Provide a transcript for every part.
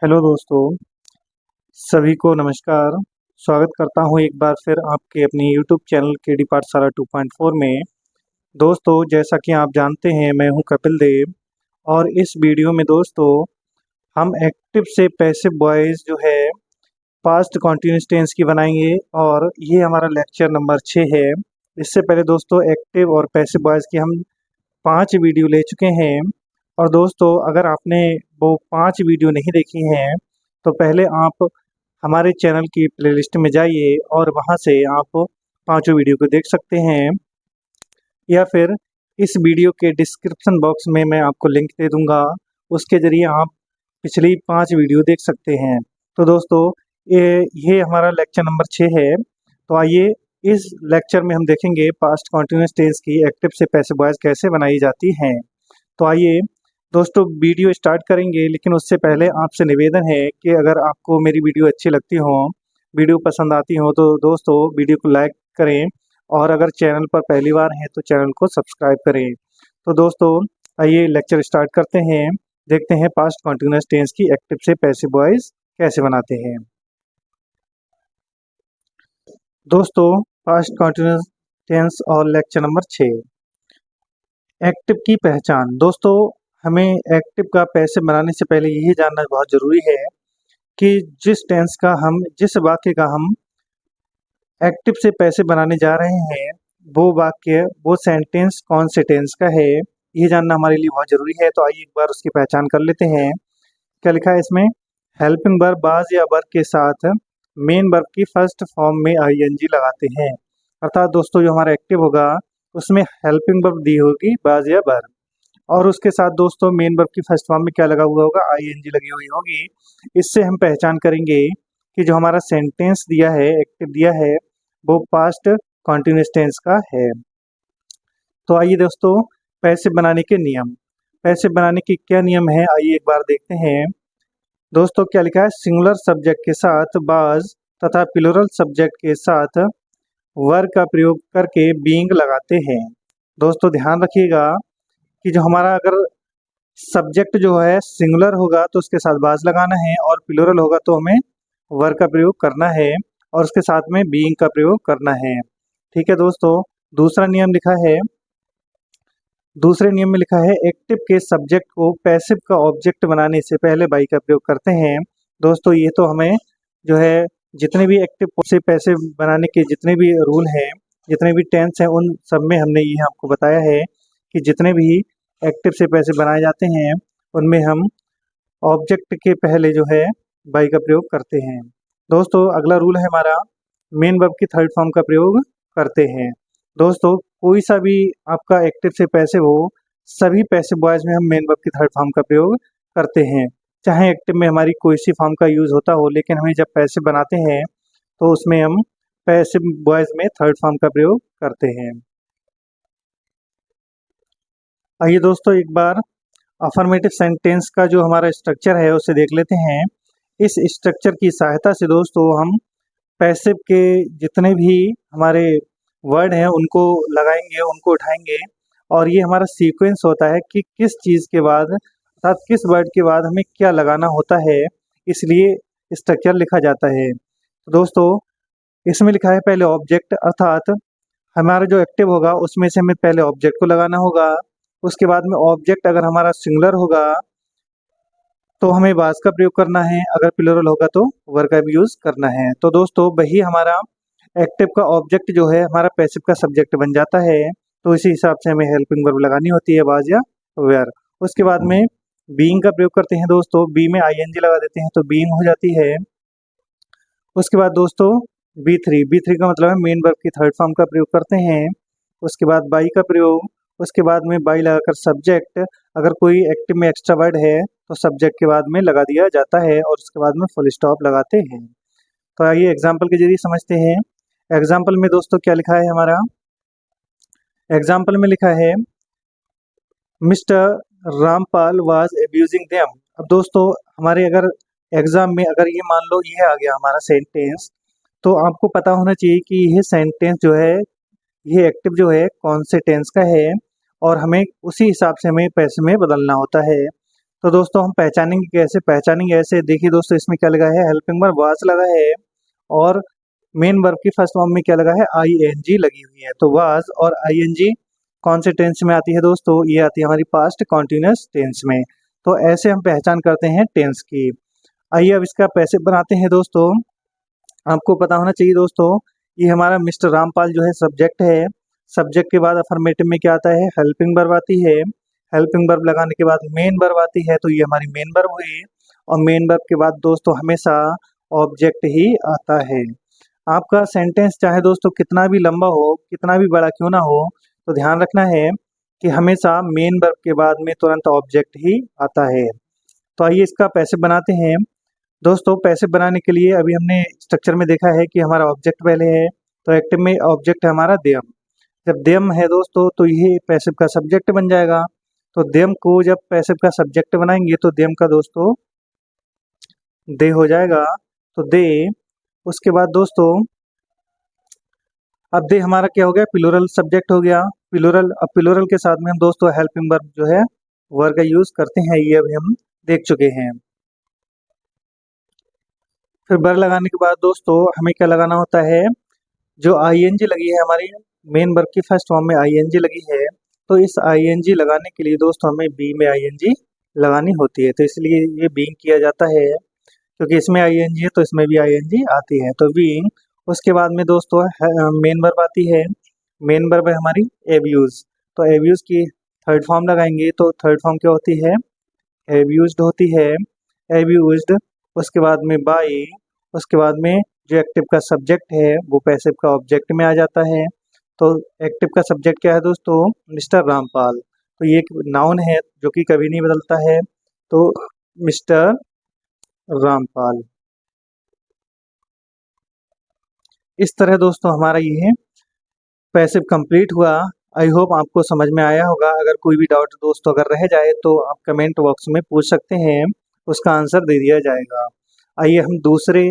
Hello दोस्तों, सभी को नमस्कार। स्वागत करता हूँ एक बार फिर आपके अपने यूट्यूब चैनल केडी पाठशाला 2.4 में। दोस्तों, जैसा कि आप जानते हैं, मैं हूँ कपिल देव और इस वीडियो में दोस्तों हम एक्टिव से पैसिव वॉइस जो है पास्ट कॉन्टिन्यूस टेंस की बनाएंगे और ये हमारा लेक्चर नंबर 6 है। इससे पहले दोस्तों एक्टिव और पैसिव वॉइस की हम 5 वीडियो ले चुके हैं। और दोस्तों, अगर आपने वो 5 वीडियो नहीं देखी हैं तो पहले आप हमारे चैनल की प्लेलिस्ट में जाइए और वहां से आप पांचों वीडियो को देख सकते हैं, या फिर इस वीडियो के डिस्क्रिप्शन बॉक्स में मैं आपको लिंक दे दूंगा। उसके ज़रिए आप पिछली 5 वीडियो देख सकते हैं। तो दोस्तों, ये हमारा लेक्चर नंबर 6 है। तो आइए इस लेक्चर में हम देखेंगे पास्ट कॉन्टिन्यूस टेंस की एक्टिव से पैसिव वॉइस कैसे बनाई जाती हैं। तो आइए दोस्तों वीडियो स्टार्ट करेंगे, लेकिन उससे पहले आपसे निवेदन है कि अगर आपको मेरी वीडियो अच्छी लगती हो, वीडियो पसंद आती हो, तो दोस्तों वीडियो को लाइक करें और अगर चैनल पर पहली बार हैं तो चैनल को सब्सक्राइब करें। तो दोस्तों आइए लेक्चर स्टार्ट करते हैं, देखते हैं पास्ट कॉन्टिन्यूस टेंस की एक्टिव से पैसिव वॉइस कैसे बनाते हैं। दोस्तों, पास्ट कॉन्टिन्यूस टेंस और लेक्चर नंबर 6, एक्टिव की पहचान। दोस्तों, हमें एक्टिव का पैसिव बनाने से पहले यही जानना बहुत ज़रूरी है कि जिस वाक्य का हम एक्टिव से पैसिव बनाने जा रहे हैं, वो सेंटेंस कौन से टेंस का है, ये जानना हमारे लिए बहुत ज़रूरी है। तो आइए एक बार उसकी पहचान कर लेते हैं। क्या लिखा है इसमें? हेल्पिंग वर्ब बाज या वर्ब के साथ मेन वर्ब की फर्स्ट फॉर्म में आईएनजी लगाते हैं। अर्थात दोस्तों, जो हमारा एक्टिव होगा उसमें हेल्पिंग वर्ब दी होगी बाज या वर्ब, और उसके साथ दोस्तों मेन वर्ब की फर्स्ट फॉर्म में क्या लगा हुआ होगा? आईएनजी लगी हुई होगी। इससे हम पहचान करेंगे कि जो हमारा सेंटेंस दिया है, एक्टिव दिया है, वो पास्ट कॉन्टिन्यूस टेंस का है। तो आइए दोस्तों, पैसिव बनाने के नियम। पैसिव बनाने के क्या नियम है, आइए एक बार देखते हैं। दोस्तों क्या लिखा है? सिंगुलर सब्जेक्ट के साथ बाज तथा प्लूरल सब्जेक्ट के साथ वर्ब का प्रयोग करके बीइंग लगाते हैं। दोस्तों ध्यान रखिएगा कि जो हमारा अगर सब्जेक्ट जो है सिंगुलर होगा तो उसके साथ बाज लगाना है, और प्लूरल होगा तो हमें वर्ब का प्रयोग करना है और उसके साथ में बीइंग का प्रयोग करना है। ठीक है दोस्तों, दूसरा नियम लिखा है, दूसरे नियम में लिखा है एक्टिव के सब्जेक्ट को पैसिव का ऑब्जेक्ट बनाने से पहले बाई का प्रयोग करते हैं। दोस्तों ये तो हमें जो है जितने भी एक्टिव से पैसिव बनाने के जितने भी रूल हैं, जितने भी टेंस हैं, उन सब में हमने ये आपको बताया है कि जितने भी एक्टिव से पैसिव बनाए जाते हैं उनमें हम ऑब्जेक्ट के पहले जो है बाई का प्रयोग करते हैं। दोस्तों अगला रूल है हमारा, मेन वर्ब की थर्ड फॉर्म का प्रयोग करते हैं। दोस्तों कोई सा भी आपका एक्टिव से पैसिव हो, सभी पैसिव वॉइस में हम मेन वर्ब की थर्ड फॉर्म का प्रयोग करते हैं। चाहे एक्टिव में हमारी कोई सी फॉर्म का यूज होता हो, लेकिन हमें जब पैसिव बनाते हैं तो उसमें हम पैसिव वॉइस में थर्ड फॉर्म का प्रयोग करते हैं। आइए दोस्तों एक बार अफर्मेटिव सेंटेंस का जो हमारा स्ट्रक्चर है उसे देख लेते हैं। इस स्ट्रक्चर की सहायता से दोस्तों हम पैसिव के जितने भी हमारे वर्ड हैं उनको लगाएंगे, उनको उठाएंगे, और ये हमारा सीक्वेंस होता है कि किस चीज़ के बाद अर्थात किस वर्ड के बाद हमें क्या लगाना होता है, इसलिए स्ट्रक्चर लिखा जाता है। तो दोस्तों इसमें लिखा है पहले ऑब्जेक्ट, अर्थात हमारा जो एक्टिव होगा उसमें से हमें पहले ऑब्जेक्ट को लगाना होगा। उसके बाद में ऑब्जेक्ट अगर हमारा सिंगुलर होगा तो हमें वाज का प्रयोग करना है, अगर प्लूरल होगा तो वर का भी यूज करना है। तो दोस्तों वही हमारा एक्टिव का ऑब्जेक्ट जो है हमारा पैसिव का सब्जेक्ट बन जाता है। तो इसी हिसाब से हमें हेल्पिंग वर्ब लगानी होती है, वाज या वेयर। उसके बाद में बीइंग का प्रयोग करते हैं दोस्तों, बी में आईएनजी लगा देते हैं तो बीइंग हो जाती है। उसके बाद दोस्तों बी थ्री का मतलब है मेन वर्ब की थर्ड फॉर्म का प्रयोग करते हैं। उसके बाद बाई का प्रयोग, उसके बाद में बाई लगाकर सब्जेक्ट, अगर कोई एक्टिव में एक्स्ट्रा वर्ड है तो सब्जेक्ट के बाद में लगा दिया जाता है और उसके बाद में फुल स्टॉप लगाते हैं। तो आइए एग्जाम्पल के जरिए समझते हैं। एग्जाम्पल में दोस्तों क्या लिखा है हमारा? एग्जाम्पल में लिखा है mister Rampal was abusing them. अब दोस्तों हमारे अगर एग्जाम में अगर ये मान लो ये आ गया हमारा सेंटेंस, तो आपको पता होना चाहिए कि यह सेंटेंस जो है, ये एक्टिव जो है कौन से टेंस का है, और हमें उसी हिसाब से हमें पैसिव में बदलना होता है। तो दोस्तों हम पहचानेंगे कैसे? पहचानेंगे ऐसे, देखिए दोस्तों इसमें क्या लगा है, हेल्पिंग वर्ब वाज लगा है और मेन वर्ब की फर्स्ट फॉर्म में क्या लगा है, आईएनजी लगी हुई है। तो वाज और आईएनजी कौन से टेंस में आती है दोस्तों? ये आती है हमारी पास्ट कॉन्टिन्यूअस टेंस में। तो ऐसे हम पहचान करते हैं टेंस की। आइए अब इसका पैसिव बनाते हैं दोस्तों। आपको पता होना चाहिए दोस्तों, ये हमारा मिस्टर रामपाल जो है सब्जेक्ट है। सब्जेक्ट के बाद अफर्मेटिव में क्या आता है, हेल्पिंग वर्ब आती है। हेल्पिंग वर्ब लगाने के बाद मेन वर्ब आती है, तो ये हमारी मेन वर्ब हुई। और मेन वर्ब के बाद दोस्तों हमेशा ऑब्जेक्ट ही आता है। आपका सेंटेंस चाहे दोस्तों कितना भी लंबा हो, कितना भी बड़ा क्यों ना हो, तो ध्यान रखना है कि हमेशा मेन वर्ब के बाद में तुरंत ऑब्जेक्ट ही आता है। तो आइए इसका पैसिव बनाते हैं। दोस्तों पैसिव बनाने के लिए अभी हमने स्ट्रक्चर में देखा है कि हमारा ऑब्जेक्ट पहले है, तो एक्टिव में ऑब्जेक्ट है हमारा देम। जब देम है दोस्तों तो ये पैसिव का सब्जेक्ट बन जाएगा। तो देम को जब पैसिव का सब्जेक्ट बनाएंगे तो देम का दोस्तों दे हो जाएगा। तो दे, उसके बाद दोस्तों अब दे हमारा क्या हो गया, प्लूरल सब्जेक्ट हो गया। प्लूरल, अब प्लूरल के साथ में हम दोस्तों हेल्पिंग वर्ब जो है वर्ब का यूज करते हैं, ये अभी हम देख चुके हैं। फिर वर लगाने के बाद दोस्तों हमें क्या लगाना होता है, जो आईएनजी लगी है हमारी मेन वर्ब की फर्स्ट फॉर्म में आईएनजी लगी है, तो इस आईएनजी लगाने के लिए दोस्तों हमें बी में आईएनजी लगानी होती है। तो इसलिए ये बीइंग किया जाता है, क्योंकि इसमें आईएनजी है तो इसमें भी आईएनजी आती है, तो बीइंग। उसके बाद में दोस्तों मेन वर्ब आती है। मेन वर्ब है हमारी एब्यूज। तो एब्यूज की थर्ड फॉर्म लगाएंगे, तो थर्ड फॉर्म क्या होती है, एब्यूज्ड होती है, एब्यूज्ड। उसके बाद में बाई, उसके बाद में जो एक्टिव का सब्जेक्ट है वो पैसिव का ऑब्जेक्ट में आ जाता है। तो एक्टिव का सब्जेक्ट क्या है दोस्तों, मिस्टर रामपाल। तो ये एक नाउन है जो कि कभी नहीं बदलता है, तो मिस्टर रामपाल। इस तरह दोस्तों हमारा ये पैसिव कंप्लीट हुआ। आई होप आपको समझ में आया होगा। अगर कोई भी डाउट दोस्तों अगर रह जाए तो आप कमेंट बॉक्स में पूछ सकते हैं, उसका आंसर दे दिया जाएगा। आइए हम दूसरे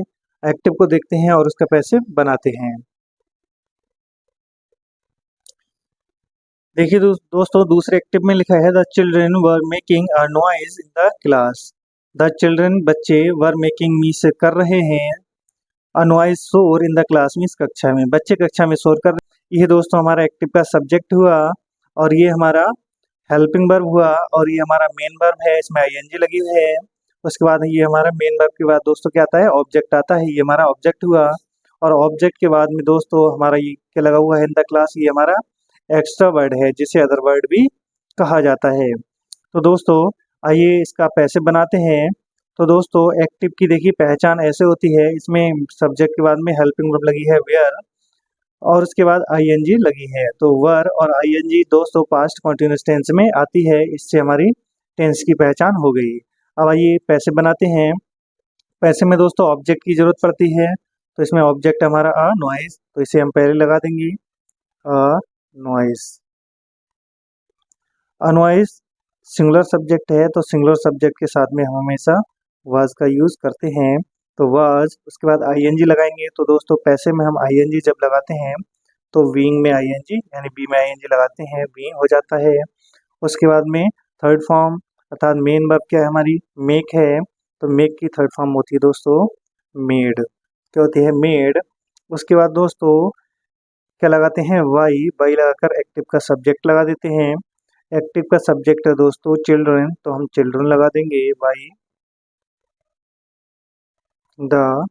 एक्टिव को देखते हैं और उसका पैसिव बनाते हैं। देखिए दोस्तों दूसरे एक्टिव में लिखा है the children were making a noise in the class. The children बच्चे वर मेकिंग मीन्स कर रहे हैं, अ नॉइज शोर इन द क्लास मीन्स कक्षा में, बच्चे कक्षा में शोर कर। ये दोस्तों हमारा एक्टिव का सब्जेक्ट हुआ और ये हमारा हेल्पिंग वर्ब हुआ और ये हमारा मेन वर्ब है, इसमें आईएनजी लगी हुई है। उसके बाद ये हमारा मेन वर्ब के बाद दोस्तों क्या आता है, ऑब्जेक्ट आता है, ये हमारा ऑब्जेक्ट हुआ। और ऑब्जेक्ट के बाद में दोस्तों हमारा ये क्या लगा हुआ है, इन द क्लास, ये हमारा एक्स्ट्रा वर्ड है जिसे अदर वर्ड भी कहा जाता है। तो दोस्तों आइए इसका पैसिव बनाते हैं। तो दोस्तों एक्टिव की देखिए पहचान ऐसे होती है, इसमें सब्जेक्ट के बाद में हेल्पिंग वर्ब लगी है वेयर और उसके बाद आईएनजी लगी है। तो वर और आईएनजी दोस्तों पास्ट कॉन्टिन्यूअस टेंस में आती है, इससे हमारी टेंस की पहचान हो गई। अब आइए पैसे बनाते हैं। पैसे में दोस्तों ऑब्जेक्ट की जरूरत पड़ती है, तो इसमें ऑब्जेक्ट हमारा अ नॉइज, तो इसे हम पहले लगा देंगे a noise. A noise singular subject है, तो सिंगुलर सब्जेक्ट के साथ में हम हमेशा वाज का यूज करते हैं, तो वाज। उसके बाद आईएनजी लगाएंगे, तो दोस्तों पैसे में हम आईएनजी जब लगाते हैं तो बीइंग में आईएनजी यानी बी में आईएनजी लगाते हैं, बीइंग हो जाता है। उसके बाद में थर्ड फॉर्म अर्थात मेन वर्ब क्या है हमारी, मेक है, तो मेक की थर्ड फॉर्म होती है दोस्तों मेड, क्या होती है, मेड। उसके बाद दोस्तों क्या लगाते हैं, वाई, वाई लगाकर एक्टिव का सब्जेक्ट लगा देते हैं। एक्टिव का सब्जेक्ट है दोस्तों चिल्ड्रन, तो हम चिल्ड्रन लगा देंगे, वाई द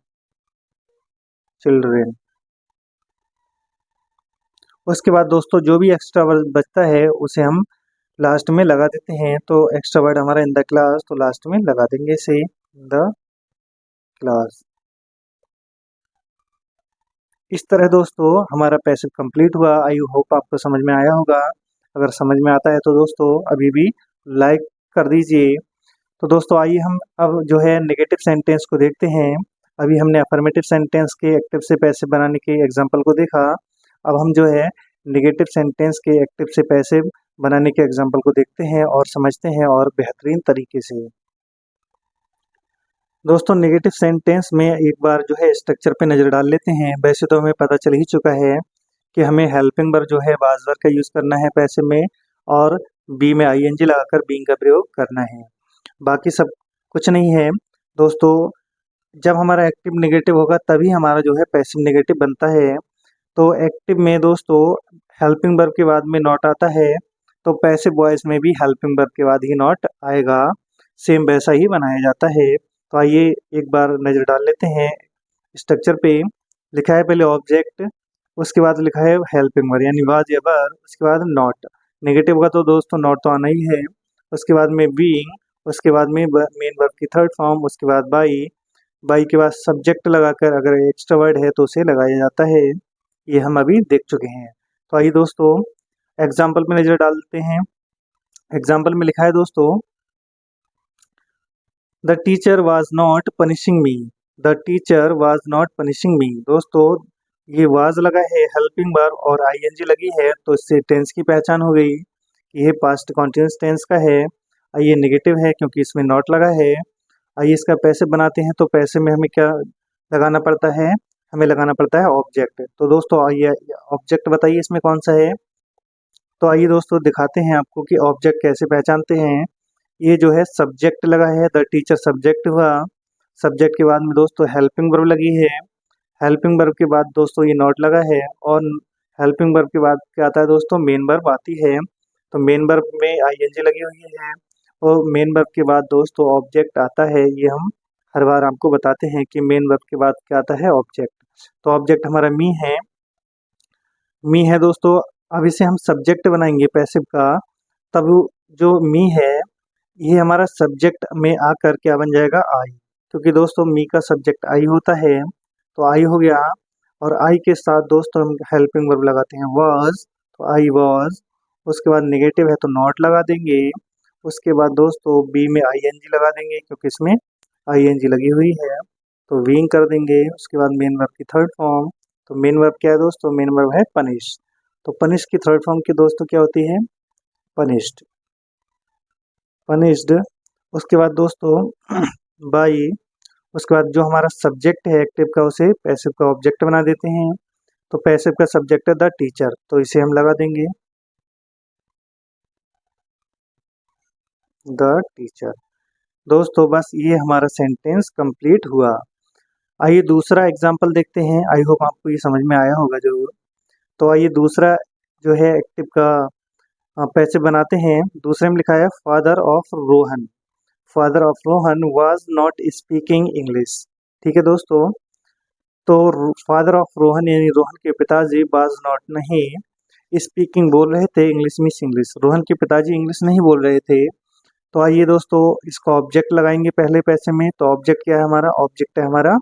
चिल्ड्रेन। उसके बाद दोस्तों जो भी एक्स्ट्रा वर्ड बचता है उसे हम लास्ट में लगा देते हैं, तो एक्स्ट्रा वर्ड हमारा इन द क्लास, तो लास्ट में लगा देंगे इसे इन द क्लास। इस तरह दोस्तों हमारा पैसिव कंप्लीट हुआ। आई होप आपको समझ में आया होगा। अगर समझ में आता है तो दोस्तों अभी भी लाइक कर दीजिए। तो दोस्तों आइए हम अब जो है नेगेटिव सेंटेंस को देखते हैं। अभी हमने अफर्मेटिव सेंटेंस के एक्टिव से पैसिव बनाने के एग्जाम्पल को देखा, अब हम जो है नेगेटिव सेंटेंस के एक्टिव से पैसिव बनाने के एग्जाम्पल को देखते हैं और समझते हैं और बेहतरीन तरीके से। दोस्तों नेगेटिव सेंटेंस में एक बार जो है स्ट्रक्चर पे नज़र डाल लेते हैं। वैसे तो हमें पता चल ही चुका है कि हमें हेल्पिंग वर्ब जो है वाज वर्ब का यूज़ करना है पैसिव में और बी में आईएनजी लगाकर बीइंग का प्रयोग करना है। बाकी सब कुछ नहीं है दोस्तों। जब हमारा एक्टिव नेगेटिव होगा तभी हमारा जो है पैसिव नेगेटिव बनता है। तो एक्टिव में दोस्तों हेल्पिंग वर्ब के बाद में नॉट आता है, तो पैसिव वॉइस में भी हेल्पिंग वर्ब के बाद ही नॉट आएगा। सेम वैसा ही बनाया जाता है। तो आइए एक बार नज़र डाल लेते हैं स्ट्रक्चर पे। लिखा है पहले ऑब्जेक्ट, उसके बाद लिखा है हेल्पिंग वर्ब यानी वाज या वर, उसके बाद नॉट। नेगेटिव का तो दोस्तों नॉट तो आना ही है। उसके बाद में बीइंग, उसके बाद में मेन वर्ब की थर्ड फॉर्म, उसके बाद बाई के बाद सब्जेक्ट लगाकर अगर एक्स्ट्रा वर्ड है तो उसे लगाया जाता है। ये हम अभी देख चुके हैं। तो आइए दोस्तों एग्जाम्पल में नज़र डालते हैं। एग्जाम्पल में लिखा है दोस्तों the teacher was not punishing me. The teacher was not punishing me. दोस्तों ये वाज लगा है, हेल्पिंग वर्ब और आईएनजी लगी है, तो इससे टेंस की पहचान हो गई। ये पास्ट कॉन्टिन्यूअस टेंस का है। ये नेगेटिव है क्योंकि इसमें नॉट लगा है। आइए इसका पैसे बनाते हैं। तो पैसे में हमें क्या लगाना पड़ता है, हमें लगाना पड़ता है ऑब्जेक्ट। तो दोस्तों आइए ऑब्जेक्ट बताइए इसमें कौन सा है। तो आइए दोस्तों दिखाते हैं आपको कि ऑब्जेक्ट कैसे पहचानते हैं। ये जो है सब्जेक्ट लगा है, द टीचर सब्जेक्ट हुआ। सब्जेक्ट के बाद में दोस्तों हेल्पिंग वर्ब लगी है। हेल्पिंग वर्ब के बाद दोस्तों ये नॉट लगा है, और हेल्पिंग वर्ब के बाद क्या आता है दोस्तों, मेन वर्ब आती है। तो मेन वर्ब में आईएनजी लगी हुई है, और मेन वर्ब के बाद दोस्तों ऑब्जेक्ट आता है। ये हम हर बार आपको बताते हैं कि मेन वर्ब के बाद क्या आता है, ऑब्जेक्ट। तो ऑब्जेक्ट हमारा मी है दोस्तों। अब इसे हम सब्जेक्ट बनाएंगे पैसिव का, तब जो मी है ये हमारा सब्जेक्ट में आकर क्या बन जाएगा, आई। क्योंकि दोस्तों मी का सब्जेक्ट आई होता है, तो आई हो गया। और आई के साथ दोस्तों हम हेल्पिंग वर्ब लगाते हैं वाज, तो आई वाज। उसके बाद नेगेटिव है तो नॉट लगा देंगे। उसके बाद दोस्तों बी में आईएनजी लगा देंगे क्योंकि इसमें आईएनजी लगी हुई है, तो बीइंग कर देंगे। उसके बाद मेन वर्ब की थर्ड फॉर्म। तो मेन वर्ब क्या है दोस्तों, मेन वर्ब है पनिश। तो पनिश की थर्ड फॉर्म की दोस्तों क्या होती है, पनिश्ड, पनिश्ड। उसके बाद दोस्तों बाई। उसके बाद जो हमारा सब्जेक्ट है एक्टिव का, उसे पैसिव का ऑब्जेक्ट बना देते हैं। तो पैसिव का सब्जेक्ट है द टीचर, तो इसे हम लगा देंगे द टीचर। दोस्तों बस ये हमारा सेंटेंस कंप्लीट हुआ। आइए दूसरा एग्जांपल देखते हैं। आई होप आपको ये समझ में आया होगा जरूर। तो आइए दूसरा जो है एक्टिव का पैसिव बनाते हैं। दूसरे में लिखा है father of Rohan. Father of Rohan was not speaking English. ठीक है दोस्तों, तो फादर ऑफ रोहन यानी रोहन के पिताजी वाज नॉट नहीं स्पीकिंग बोल रहे थे इंग्लिश मीन्स इंग्लिश। रोहन के पिताजी इंग्लिश नहीं बोल रहे थे। तो आइए दोस्तों इसको ऑब्जेक्ट लगाएंगे पहले पैसे में। तो ऑब्जेक्ट क्या है हमारा, ऑब्जेक्ट है हमारा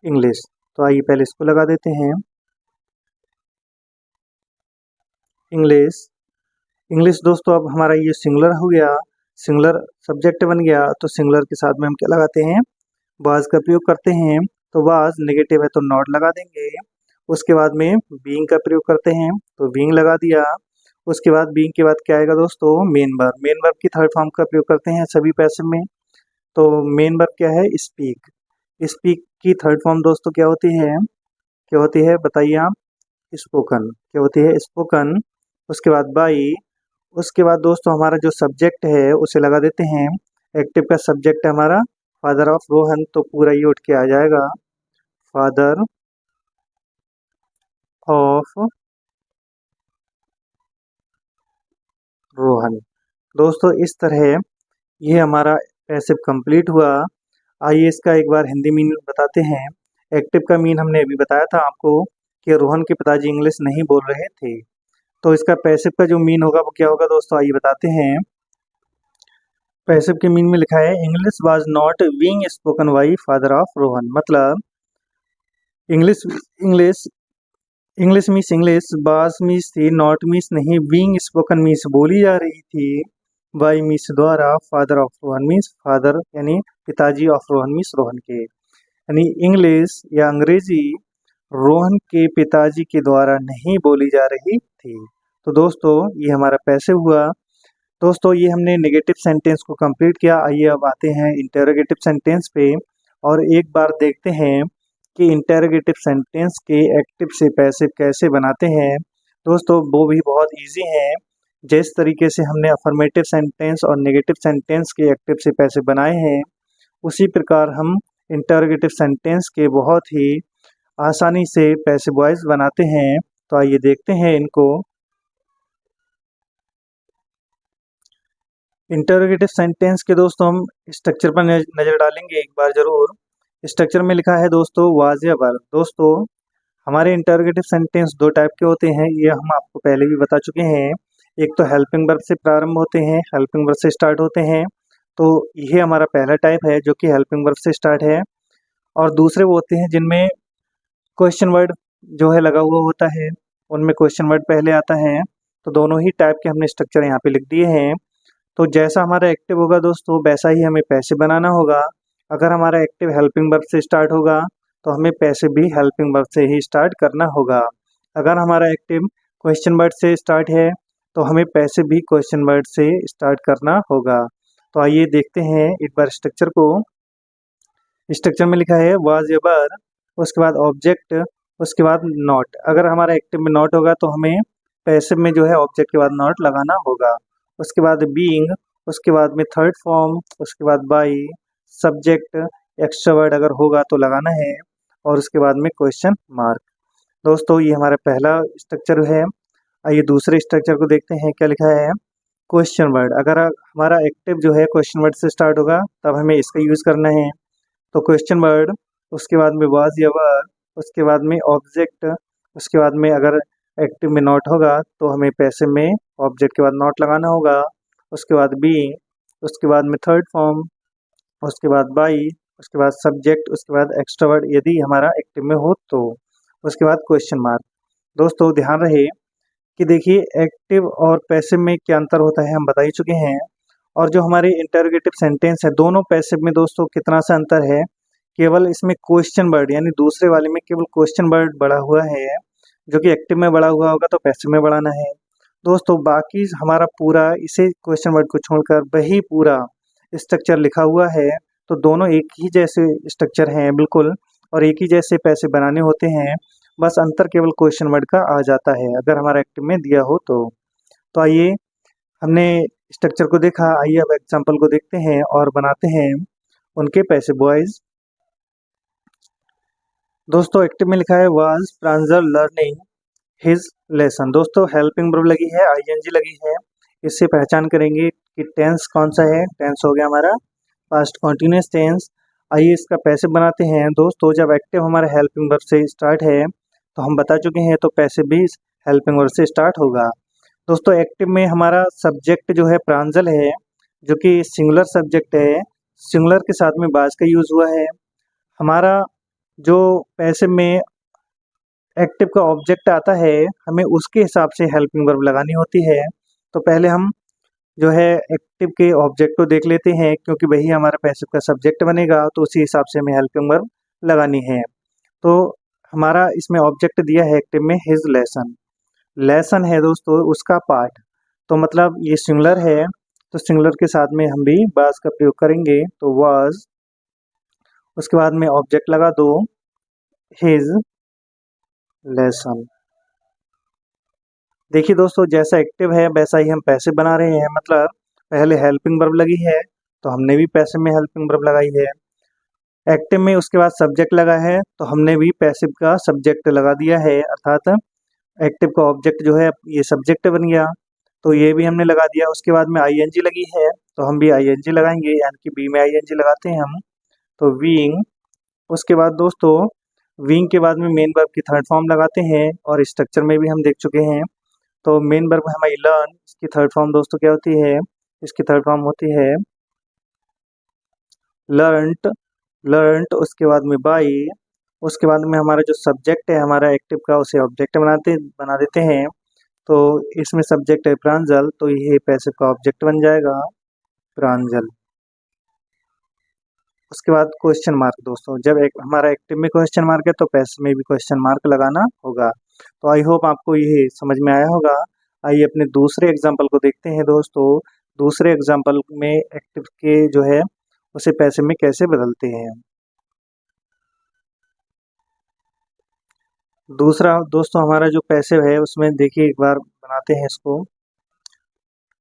इंग्लिश। तो आइए पहले इसको लगा देते हैं इंग्लिश। इंग्लिश दोस्तों अब हमारा ये सिंगुलर हो गया, सिंगुलर सब्जेक्ट बन गया। तो सिंगुलर के साथ में हम क्या लगाते हैं, वाज का प्रयोग करते हैं। तो वाज नेगेटिव है तो नॉट लगा देंगे। उसके बाद में बीइंग का प्रयोग करते हैं, तो बीइंग लगा दिया। उसके बाद बीइंग के बाद क्या आएगा दोस्तों, मेन वर्ब। मेन वर्ब की थर्ड फॉर्म का प्रयोग करते हैं सभी पैसिव में। तो मेन वर्ब क्या है, स्पीक। स्पीक की थर्ड फॉर्म दोस्तों क्या होती है, क्या होती है बताइए आप, स्पोकन। क्या होती है, स्पोकन। उसके बाद बाई। उसके बाद दोस्तों हमारा जो सब्जेक्ट है उसे लगा देते हैं। एक्टिव का सब्जेक्ट है हमारा फादर ऑफ रोहन, तो पूरा ये उठ के आ जाएगा फादर ऑफ रोहन। दोस्तों इस तरह ये हमारा पैसिव कंप्लीट हुआ। आइए इसका एक बार हिंदी मीन बताते हैं। एक्टिव का मीन हमने अभी बताया था आपको कि रोहन के पिताजी इंग्लिश नहीं बोल रहे थे। तो इसका पैसिव का जो मीन होगा वो क्या होगा दोस्तों, आइए बताते हैं। पैसिव के मीन में लिखा है English was not being spoken by father of Rohan. मतलब English English English means English, was means थी, नॉट मीन्स नहीं, बीइंग स्पोकन मीन्स बोली जा रही थी, बाई मीन्स द्वारा, father of Rohan means father यानी पिताजी ऑफ रोहन मीन्स रोहन के, यानी इंग्लिश या अंग्रेजी रोहन के पिताजी के द्वारा नहीं बोली जा रही थी। तो दोस्तों ये हमारा पैसिव हुआ। दोस्तों ये हमने नेगेटिव सेंटेंस को कंप्लीट किया। आइए अब आते हैं इंटरोगेटिव सेंटेंस पे, और एक बार देखते हैं कि इंटरोगेटिव सेंटेंस के एक्टिव से पैसिव कैसे बनाते हैं। दोस्तों वो भी बहुत इजी है। जिस तरीके से हमने अफर्मेटिव सेंटेंस और नेगेटिव सेंटेंस के एक्टिव से पैसे बनाए हैं, उसी प्रकार हम इंटरोगेटिव सेंटेंस के बहुत ही आसानी से पैसिव वॉइस बनाते हैं। तो आइए देखते हैं इनको। इंटरोगेटिव सेंटेंस के दोस्तों हम स्ट्रक्चर पर नज़र डालेंगे एक बार जरूर। स्ट्रक्चर में लिखा है दोस्तों वाज या वर। दोस्तों हमारे इंटरोगेटिव सेंटेंस दो टाइप के होते हैं, ये हम आपको पहले भी बता चुके हैं। एक तो हेल्पिंग वर्ब से प्रारंभ होते हैं, हेल्पिंग वर्ब से स्टार्ट होते हैं। तो ये हमारा पहला टाइप है जो कि हेल्पिंग वर्ब से स्टार्ट है। और दूसरे वो होते हैं जिनमें क्वेश्चन वर्ड जो है लगा हुआ होता है, उनमें क्वेश्चन वर्ड पहले आता है। तो दोनों ही टाइप के हमने स्ट्रक्चर यहाँ पे लिख दिए हैं। तो जैसा हमारा एक्टिव होगा दोस्तों, वैसा ही हमें पैसे बनाना होगा। अगर हमारा एक्टिव हेल्पिंग वर्ब से स्टार्ट होगा तो हमें पैसे भी हेल्पिंग वर्ब से ही स्टार्ट करना होगा। अगर हमारा एक्टिव क्वेश्चन वर्ड से स्टार्ट है तो हमें पैसे भी क्वेश्चन वर्ड से स्टार्ट करना होगा। तो आइए देखते हैं एक बार स्ट्रक्चर को। स्ट्रक्चर में लिखा है वाज या वर, उसके बाद ऑब्जेक्ट, उसके बाद नॉट। अगर हमारा एक्टिव में नॉट होगा तो हमें पैसिव में जो है ऑब्जेक्ट के बाद नॉट लगाना होगा। उसके बाद बीइंग, उसके बाद में थर्ड फॉर्म, उसके बाद बाई, सब्जेक्ट, एक्स्ट्रा वर्ड अगर होगा तो लगाना है, और उसके बाद में क्वेश्चन मार्क। दोस्तों ये हमारा पहला स्ट्रक्चर है। आइए दूसरे स्ट्रक्चर को देखते हैं क्या लिखा है। क्वेश्चन वर्ड, अगर हमारा एक्टिव जो है क्वेश्चन वर्ड से स्टार्ट होगा तब हमें इसका यूज़ करना है। तो क्वेश्चन वर्ड, उसके बाद में वाज या वर, उसके बाद में ऑब्जेक्ट, उसके बाद में अगर एक्टिव में नॉट होगा तो हमें पैसिव में ऑब्जेक्ट के बाद नॉट लगाना होगा। उसके बाद बी, उसके बाद में थर्ड फॉर्म, उसके बाद बाई, उसके बाद सब्जेक्ट, उसके बाद एक्स्ट्रा वर्ड यदि हमारा एक्टिव में हो तो, उसके बाद क्वेश्चन मार्क। दोस्तों ध्यान रहे कि देखिए एक्टिव और पैसिव में क्या अंतर होता है हम बता ही चुके हैं। और जो हमारे इंटरोगेटिव सेंटेंस है दोनों पैसिव में दोस्तों कितना सा अंतर है, केवल इसमें क्वेश्चन वर्ड यानी दूसरे वाले में केवल क्वेश्चन वर्ड बढ़ा हुआ है, जो कि एक्टिव में बढ़ा हुआ होगा तो पैसिव में बढ़ाना है। दोस्तों बाकी हमारा पूरा इसे क्वेश्चन वर्ड को छोड़कर वही पूरा स्ट्रक्चर लिखा हुआ है। तो दोनों एक ही जैसे स्ट्रक्चर हैं बिल्कुल, और एक ही जैसे पैसे बनाने होते हैं। बस अंतर केवल क्वेश्चन वर्ड का आ जाता है अगर हमारा एक्टिव में दिया हो तो आइए हमने स्ट्रक्चर को देखा, आइए अब एग्जाम्पल को देखते हैं और बनाते हैं उनके पैसे बॉयज। दोस्तों एक्टिव में लिखा है was Pranjal learning his lesson. दोस्तों हेल्पिंग वर्ब लगी है, आईएनजी लगी है। इससे पहचान करेंगे कि टेंस कौन सा है। टेंस हो गया हमारा पास्ट कॉन्टिन्यूस टेंस। आइए इसका पैसिव बनाते हैं। दोस्तों जब एक्टिव हमारा हेल्पिंग वर्ब से स्टार्ट है तो हम बता चुके हैं तो पैसिव भी हेल्पिंग वर्ब से स्टार्ट होगा। दोस्तों एक्टिव में हमारा सब्जेक्ट जो है प्रांजल है, जो कि सिंगुलर सब्जेक्ट है। सिंगुलर के साथ में बाज का यूज़ हुआ है। हमारा जो पैसिव में एक्टिव का ऑब्जेक्ट आता है हमें उसके हिसाब से हेल्पिंग वर्ब लगानी होती है। तो पहले हम जो है एक्टिव के ऑब्जेक्ट को देख लेते हैं, क्योंकि वही हमारा पैसिव का सब्जेक्ट बनेगा तो उसी हिसाब से हमें हेल्पिंग वर्ब लगानी है। तो हमारा इसमें ऑब्जेक्ट दिया है एक्टिव में हिज लेसन। लेसन है दोस्तों उसका पाठ, तो मतलब ये सिंगुलर है तो सिंगुलर के साथ में हम भी वाज का प्रयोग करेंगे। तो वाज, उसके बाद में ऑब्जेक्ट लगा दो हिज लेसन। देखिए दोस्तों जैसा एक्टिव है वैसा ही हम पैसिव बना रहे हैं, मतलब पहले हेल्पिंग वर्ब लगी है तो हमने भी पैसिव में हेल्पिंग वर्ब लगाई है। एक्टिव में उसके बाद सब्जेक्ट लगा है तो हमने भी पैसिव का सब्जेक्ट लगा दिया है, अर्थात एक्टिव का ऑब्जेक्ट जो है ये सब्जेक्ट बन गया तो ये भी हमने लगा दिया। उसके बाद में आईएनजी लगी है तो हम भी आईएनजी लगाएंगे, यानी कि बी में आईएनजी लगाते हैं हम। तो वीइंग, उसके बाद दोस्तों वीइंग के बाद में मेन वर्ब की थर्ड फॉर्म लगाते हैं, और स्ट्रक्चर में भी हम देख चुके हैं। तो मेन वर्ब हमारी लर्न, इसकी थर्ड फॉर्म दोस्तों क्या होती है, इसकी थर्ड फॉर्म होती है लर्नट। लर्नट उसके बाद में बाई, उसके बाद में हमारा जो सब्जेक्ट है हमारा एक्टिव का उसे ऑब्जेक्ट बना देते हैं। तो इसमें सब्जेक्ट है प्रांजल तो ये पैसिव का ऑब्जेक्ट बन जाएगा प्रांजल। उसके बाद क्वेश्चन मार्क। दोस्तों जब एक हमारा एक्टिव में क्वेश्चन मार्क है तो पैसिव में भी क्वेश्चन मार्क लगाना होगा। तो आई होप आपको ये समझ में आया होगा। आइए अपने दूसरे एग्जाम्पल को देखते हैं दोस्तों। दूसरे एग्जाम्पल में एक्टिव के जो है उसे पैसिव में कैसे बदलते हैं। दूसरा दोस्तों हमारा जो पैसिव है उसमें देखिए एक बार बनाते हैं इसको।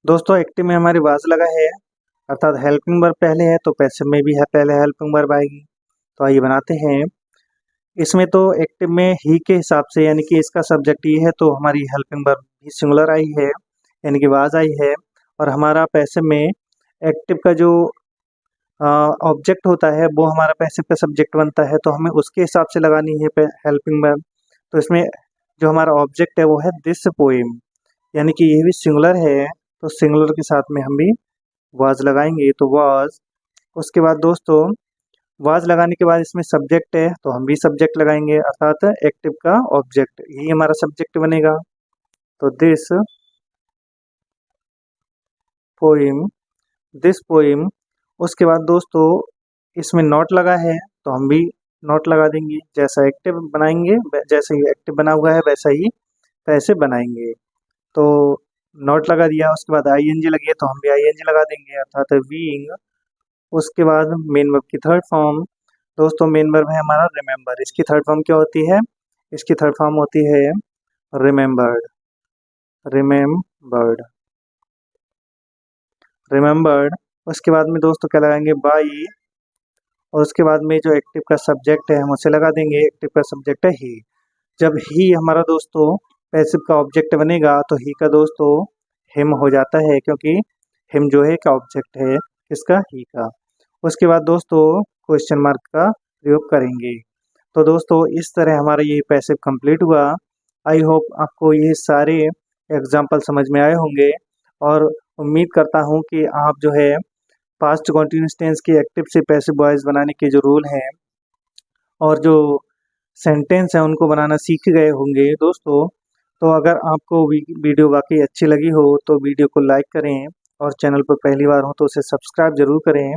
दोस्तों एक्टिव में हमारी वाज लगा है, अर्थात हेल्पिंग वर्ब पहले है तो पैसिव में भी है पहले हेल्पिंग वर्ब आएगी। तो आइए बनाते हैं। इसमें तो एक्टिव में ही के हिसाब से, यानी कि इसका सब्जेक्ट ये है तो हमारी हेल्पिंग वर्ब भी सिंगुलर आई है, यानी कि वाज आई है। और हमारा पैसिव में एक्टिव का जो ऑब्जेक्ट होता है वो हमारा पैसिव का सब्जेक्ट बनता है, तो हमें उसके हिसाब से लगानी है हेल्पिंग वर्ब। तो इसमें जो हमारा ऑब्जेक्ट है वो है दिस पोएम, यानी कि ये भी सिंगुलर है तो सिंगुलर के साथ में हम भी वाज लगाएंगे, तो वाज। उसके बाद दोस्तों वाज लगाने के बाद इसमें सब्जेक्ट है तो हम भी सब्जेक्ट लगाएंगे, अर्थात एक्टिव का ऑब्जेक्ट यही हमारा सब्जेक्ट बनेगा। तो दिस पोएम, दिस पोएम। उसके बाद दोस्तों इसमें नॉट लगा है तो हम भी नॉट लगा देंगे, जैसा एक्टिव बनाएंगे जैसे ही एक्टिव बना हुआ है वैसा ही पैसे बनाएंगे। तो नॉट लगा दिया, उसके बाद आईएनजी लगी है तो हम भी आईएनजी लगा देंगे, अर्थात बीइंग। उसके बाद मेन वर्ब की थर्ड फॉर्म, दोस्तों मेन वर्ब है हमारा रिमेंबर, इसकी थर्ड फॉर्म क्या होती है? इसकी थर्ड फॉर्म होती है रिमेंबर्ड, रिमेंबर्ड, रिमेंबर्ड। उसके बाद में दोस्तों क्या लगाएंगे? बाई। और उसके बाद में जो एक्टिव का सब्जेक्ट है हम उसे लगा देंगे, एक्टिव का सब्जेक्ट है ही। जब ही हमारा दोस्तों पैसिव का ऑब्जेक्ट बनेगा तो ही का दोस्तों हिम हो जाता है, क्योंकि हिम जो है का ऑब्जेक्ट है किसका? ही का। उसके बाद दोस्तों क्वेश्चन मार्क का प्रयोग करेंगे। तो दोस्तों इस तरह हमारा ये पैसिव कंप्लीट हुआ। आई होप आपको ये सारे एग्जाम्पल समझ में आए होंगे, और उम्मीद करता हूँ कि आप जो है पास्ट कॉन्टिन्यूस टेंस की एक्टिव से पैसिव वॉइस बनाने के जो रूल हैं और जो सेंटेंस हैं उनको बनाना सीख गए होंगे दोस्तों। तो अगर आपको वीडियो वाकई अच्छी लगी हो तो वीडियो को लाइक करें, और चैनल पर पहली बार हो तो उसे सब्सक्राइब जरूर करें।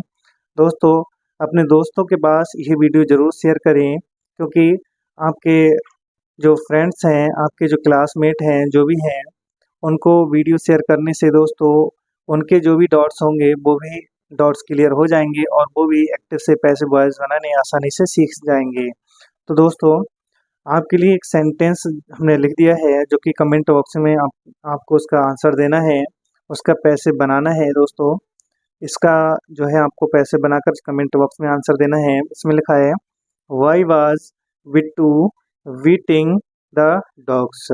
दोस्तों अपने दोस्तों के पास ये वीडियो ज़रूर शेयर करें, क्योंकि आपके जो फ्रेंड्स हैं, आपके जो क्लासमेट हैं, जो भी हैं, उनको वीडियो शेयर करने से दोस्तों उनके जो भी डाउट्स होंगे वो भी डाउट्स क्लियर हो जाएंगे, और वो भी एक्टिव से पैसिव वॉइस बनाने आसानी से सीख जाएंगे। तो दोस्तों आपके लिए एक सेंटेंस हमने लिख दिया है जो कि कमेंट बॉक्स में आपको उसका आंसर देना है, उसका पैसिव बनाना है दोस्तों। इसका जो है आपको पैसे बनाकर कमेंट बॉक्स में आंसर देना है। इसमें लिखा है why was Bittu beating the dogs.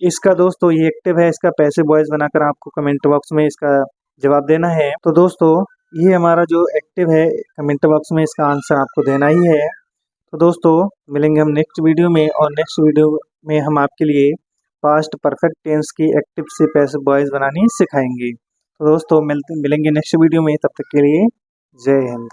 इसका दोस्तों ये एक्टिव है, इसका पैसे वॉइस बनाकर आपको कमेंट बॉक्स में इसका जवाब देना है। तो दोस्तों ये हमारा जो एक्टिव है कमेंट बॉक्स में इसका आंसर आपको देना ही है। तो दोस्तों मिलेंगे हम नेक्स्ट वीडियो में, और नेक्स्ट वीडियो में हम आपके लिए पास्ट परफेक्ट टेंस की एक्टिव से पैसिव वॉइस बनानी सिखाएंगे। तो दोस्तों मिलेंगे नेक्स्ट वीडियो में, तब तक के लिए जय हिंद।